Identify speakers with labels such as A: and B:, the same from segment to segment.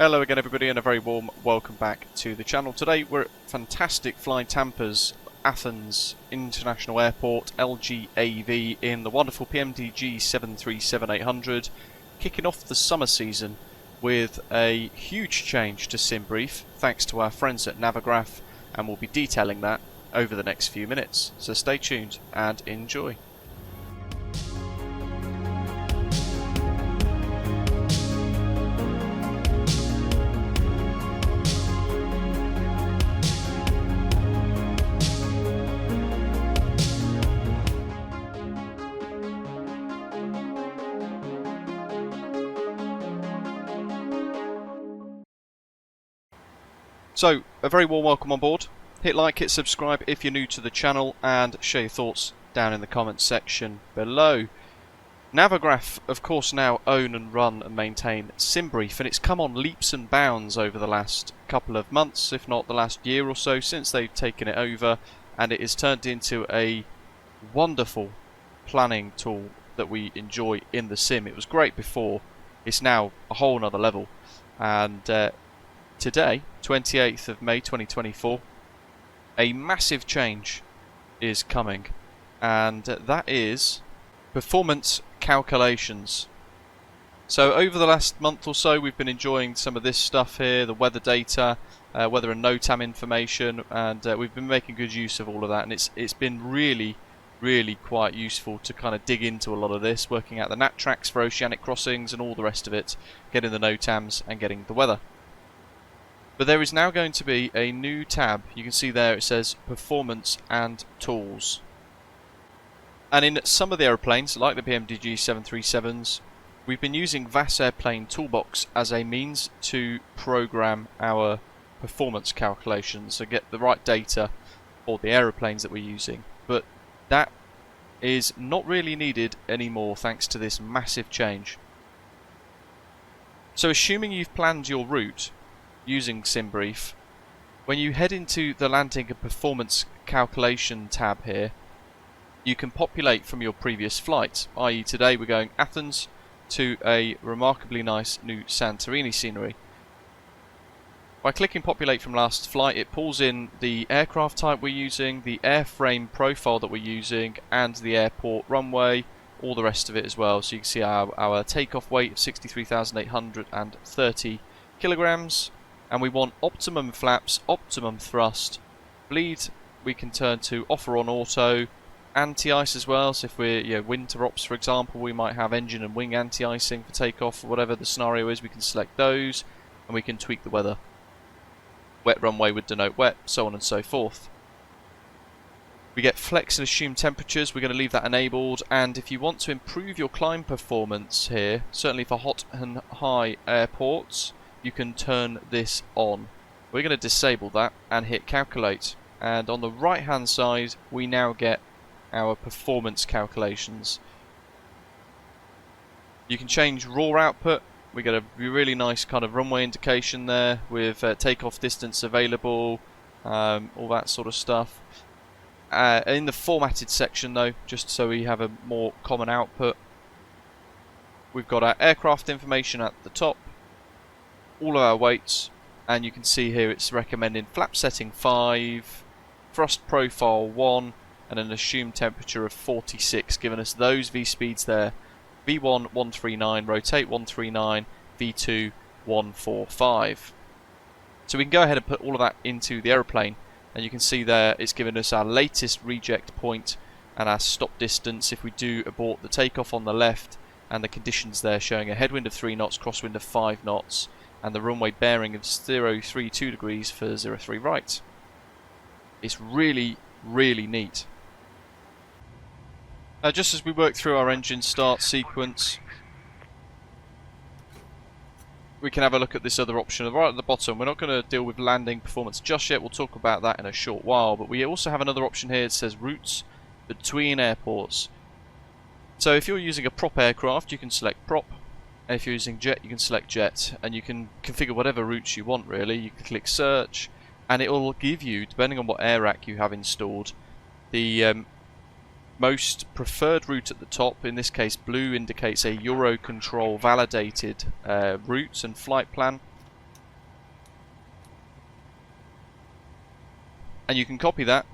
A: Hello again everybody and a very warm welcome back to the channel. Today we're at fantastic Flying Tampers Athens International Airport LGAV in the wonderful PMDG 737-800, kicking off the summer season with a huge change to SimBrief thanks to our friends at Navigraph, and we'll be detailing that over the next few minutes. So stay tuned and enjoy. So, a very warm welcome on board. Hit like, hit subscribe if you're new to the channel, and share your thoughts down in the comments section below. Navigraph, of course, now own and run and maintain SimBrief, and it's come on leaps and bounds over the last couple of months, if not the last year or so, since they've taken it over, and it has turned into a wonderful planning tool that we enjoy in the sim. It was great before, it's now a whole nother level, and today, 28th of May 2024, a massive change is coming, and that is performance calculations. So over the last month or so we've been enjoying some of this stuff here, the weather data, weather and NOTAM information, and we've been making good use of all of that, and it's been really quite useful to kind of dig into a lot of this, working out the nat tracks for oceanic crossings and all the rest of it, getting the NOTAMs and getting the weather. But there is now going to be a new tab. You can see there it says Performance and Tools. And in some of the aeroplanes, like the PMDG 737s, we've been using VAS Airplane Toolbox as a means to program our performance calculations, so get the right data for the aeroplanes that we're using. But that is not really needed anymore thanks to this massive change. So assuming you've planned your route using SimBrief, when you head into the landing and performance calculation tab here, you can populate from your previous flight, i.e. today we're going Athens to a remarkably nice new Santorini scenery. By clicking populate from last flight, it pulls in the aircraft type we're using, the airframe profile that we're using, and the airport runway, all the rest of it as well. So you can see our takeoff weight of 63,830 kilograms. And we want optimum flaps, optimum thrust, bleed we can turn to offer on auto, anti-ice as well, so if we're winter ops for example, we might have engine and wing anti-icing for takeoff, or whatever the scenario is, we can select those, and we can tweak the weather. Wet runway would denote wet, so on and so forth. We get flex and assumed temperatures, we're going to leave that enabled, and if you want to improve your climb performance here, certainly for hot and high airports, you can turn this on. We're going to disable that and hit calculate, and on the right hand side we now get our performance calculations. You can change raw output. We get a really nice kind of runway indication there with takeoff distance available, all that sort of stuff. In the formatted section though, just so we have a more common output, we've got our aircraft information at the top, all of our weights, and you can see here it's recommending flap setting 5, thrust profile 1, and an assumed temperature of 46, giving us those V speeds there. V1 139, rotate 139, V2 145. So we can go ahead and put all of that into the aeroplane, and you can see there it's giving us our latest reject point and our stop distance if we do abort the takeoff on the left, and the conditions there showing a headwind of 3 knots, crosswind of 5 knots, and the runway bearing of 032 degrees for 03 right. It's really neat. Now just as we work through our engine start sequence, we can have a look at this other option right at the bottom. We're not going to deal with landing performance just yet, we'll talk about that in a short while, but we also have another option here that says routes between airports. So if you're using a prop aircraft, you can select prop. If you're using jet, you can select jet, and you can configure whatever routes you want really. You can click search, and it will give you, depending on what air rack you have installed, the most preferred route at the top. In this case, blue indicates a Eurocontrol validated route and flight plan. And you can copy that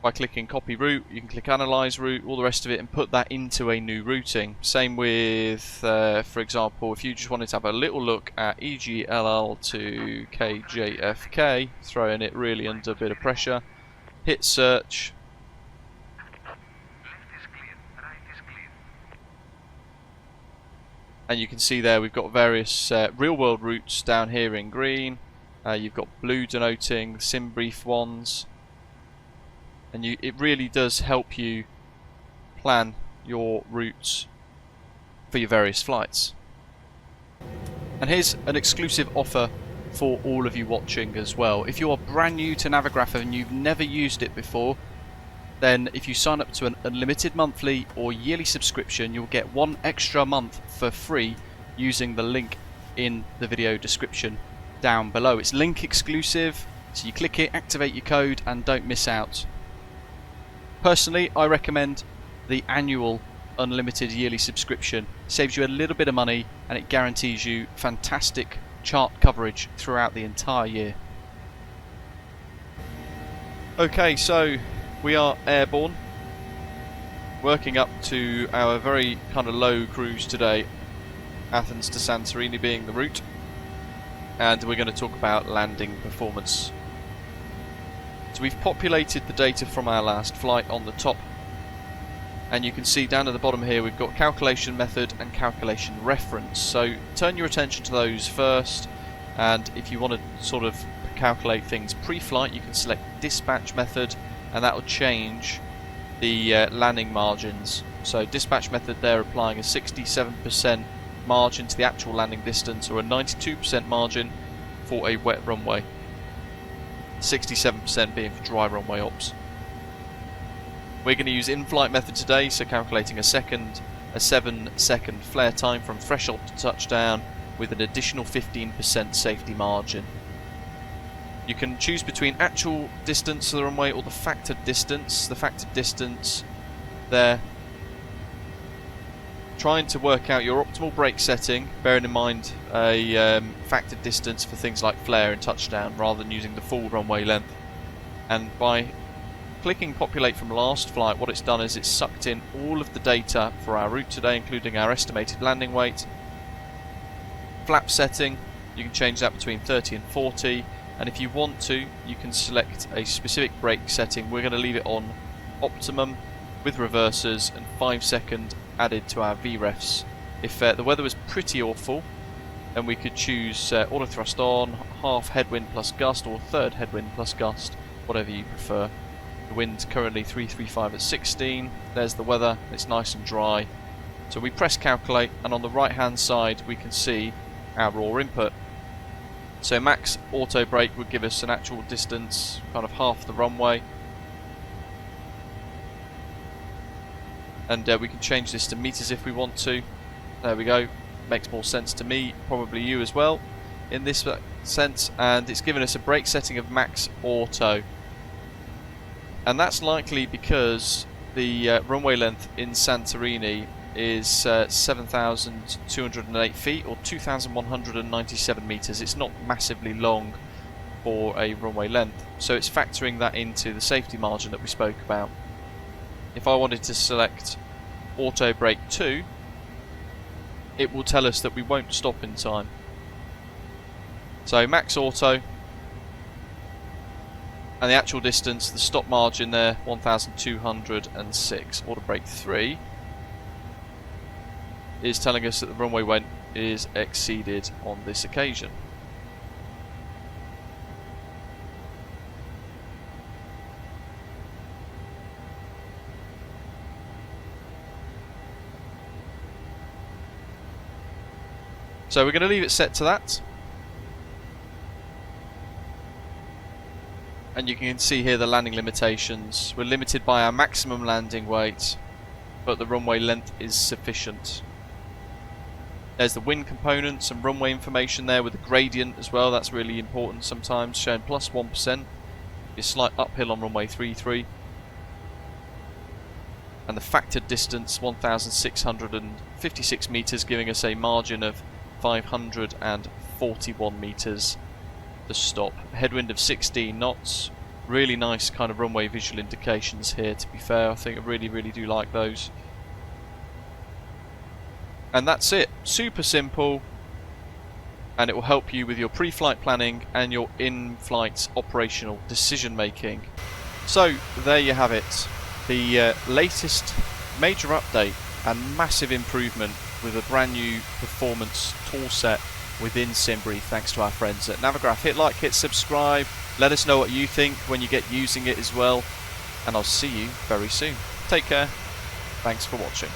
A: by clicking copy route. You can click analyze route, all the rest of it, and put that into a new routing. Same with, for example, if you just wanted to have a little look at EGLL to KJFK, throwing it really under a bit of pressure, hit search. And you can see there we've got various real world routes down here in green. You've got blue denoting SimBrief ones. And it really does help you plan your routes for your various flights. And here's an exclusive offer for all of you watching as well. If you are brand new to Navigraph and you've never used it before, then if you sign up to an unlimited monthly or yearly subscription, you'll get 1 extra month for free using the link in the video description down below. It's link exclusive, so you click it, activate your code, and don't miss out. Personally, I recommend the annual unlimited yearly subscription. Saves you a little bit of money and it guarantees you fantastic chart coverage throughout the entire year. Okay, so we are airborne, working up to our very kind of low cruise today, Athens to Santorini being the route, and we're going to talk about landing performance. So we've populated the data from our last flight on the top, and you can see down at the bottom here we've got calculation method and calculation reference. So turn your attention to those first, and if you want to sort of calculate things pre-flight, you can select dispatch method, and that will change the landing margins. So dispatch method, they're applying a 67% margin to the actual landing distance, or a 92% margin for a wet runway. 67% being for dry runway ops. We're going to use in-flight method today, so calculating a 7-second flare time from threshold to touchdown with an additional 15% safety margin. You can choose between actual distance to the runway or the factored distance. The factored distance there, trying to work out your optimal brake setting, bearing in mind a factored distance for things like flare and touchdown rather than using the full runway length. And by clicking populate from last flight, what it's done is it's sucked in all of the data for our route today, including our estimated landing weight. Flap setting, you can change that between 30 and 40, and if you want to, you can select a specific brake setting. We're going to leave it on optimum with reversers and 5-second added to our VREFs. If the weather was pretty awful, then we could choose auto thrust on, half headwind plus gust, or third headwind plus gust, whatever you prefer. The wind currently 335 at 16. There's the weather, it's nice and dry. So we press calculate, and on the right hand side we can see our raw input. So max auto brake would give us an actual distance, kind of half the runway. And we can change this to meters if we want to. There we go. Makes more sense to me, probably you as well, in this sense. And it's given us a brake setting of max auto. And that's likely because the runway length in Santorini is 7,208 feet, or 2,197 meters. It's not massively long for a runway length, so it's factoring that into the safety margin that we spoke about. If I wanted to select auto brake 2, it will tell us that we won't stop in time. So max auto, and the actual distance, the stop margin there, 1,206. Auto brake 3 is telling us that the runway length is exceeded on this occasion. So we're going to leave it set to that. And you can see here the landing limitations. We're limited by our maximum landing weight, but the runway length is sufficient. There's the wind component, some runway information there with the gradient as well. That's really important sometimes, showing plus 1%. A slight uphill on runway 33. And the factored distance, 1,656 meters, giving us a margin of 541 meters to stop. Headwind of 16 knots, Really nice kind of runway visual indications here, to be fair. I think I really do like those. And that's it. Super simple. And it will help you with your pre-flight planning and your in-flight operational decision making. So there you have it. The latest major update and massive improvement with a brand new performance toolset within SimBrief, thanks to our friends at Navigraph. Hit like, hit subscribe, let us know what you think when you get using it as well, and I'll see you very soon. Take care, thanks for watching.